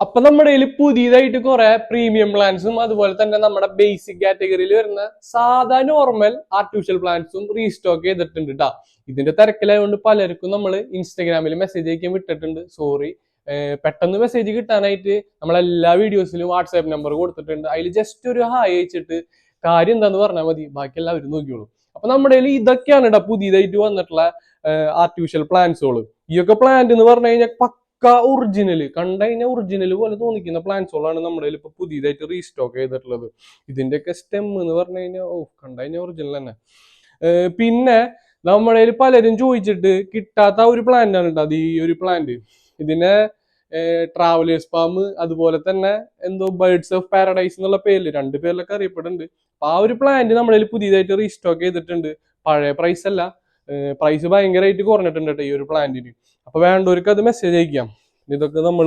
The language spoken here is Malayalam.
അപ്പൊ നമ്മുടെ കയ്യിൽ പുതിയതായിട്ട് കുറെ പ്രീമിയം പ്ലാൻസും അതുപോലെ തന്നെ നമ്മുടെ ബേസിക് കാറ്റഗറിയിൽ വരുന്ന സാധാ നോർമൽ ആർട്ടിഫിഷ്യൽ പ്ലാൻസും റീസ്റ്റോക്ക് ചെയ്തിട്ടുണ്ട് കേട്ടോ. ഇതിന്റെ തിരക്കിലായതുകൊണ്ട് പലർക്കും നമ്മൾ ഇൻസ്റ്റാഗ്രാമിൽ മെസ്സേജ് അയക്കാൻ വിട്ടിട്ടുണ്ട്. സോറി, പെട്ടെന്ന് മെസ്സേജ് കിട്ടാനായിട്ട് നമ്മൾ എല്ലാ വീഡിയോസിലും വാട്സാപ്പ് നമ്പർ കൊടുത്തിട്ടുണ്ട്. അതിൽ ജസ്റ്റ് ഒരു ഹായ് അയച്ചിട്ട് കാര്യം എന്താന്ന് പറഞ്ഞാൽ മതി, ബാക്കി എല്ലാവരും നോക്കിയോളൂ. അപ്പൊ നമ്മുടെ കയ്യിൽ ഇതൊക്കെയാണ് കേട്ടോ പുതിയതായിട്ട് വന്നിട്ടുള്ള ആർട്ടിഫിഷ്യൽ പ്ലാന്റ്സുകൾ. ഈ ഒക്കെ പ്ലാന്റ് എന്ന് പറഞ്ഞു കഴിഞ്ഞാൽ ഒറിജിനൽ കണ്ടുകഴിഞ്ഞാൽ ഒറിജിനൽ പോലെ തോന്നിക്കുന്ന പ്ലാന്റ്സുകളാണ് നമ്മുടെ കയ്യിൽ ഇപ്പൊ പുതിയതായിട്ട് റീസ്റ്റോക്ക് ചെയ്തിട്ടുള്ളത്. ഇതിന്റെയൊക്കെ സ്റ്റെം എന്ന് പറഞ്ഞു കഴിഞ്ഞാൽ കണ്ടുകഴിഞ്ഞാൽ ഒറിജിനൽ തന്നെ. പിന്നെ നമ്മുടെ കയ്യിൽ പലരും ചോദിച്ചിട്ട് കിട്ടാത്ത ഒരു പ്ലാന്റ് ആണ് കേട്ടോ അത് ഈ ഒരു പ്ലാന്റ്. ഇതിനെ ട്രാവലേഴ്സ് ഫാം അതുപോലെ തന്നെ എന്തോ ബേർഡ്സ് ഓഫ് പാരഡൈസ് എന്നുള്ള പേരിൽ രണ്ട് പേരിലൊക്കെ അറിയപ്പെടുന്നുണ്ട്. അപ്പൊ ആ ഒരു പ്ലാന്റ് നമ്മുടെ കയ്യിൽ പുതിയതായിട്ട് റീസ്റ്റോക്ക് ചെയ്തിട്ടുണ്ട്. പഴയ പ്രൈസ് അല്ല, പ്രൈസ് ഭയങ്കരമായിട്ട് കുറഞ്ഞിട്ടുണ്ട് കേട്ടോ ഈ ഒരു പ്ലാന്റിന്. അപ്പൊ വേണ്ടവർക്ക് അത് മെസ്സേജ് അയക്കാം. ഇതൊക്കെ നമ്മൾ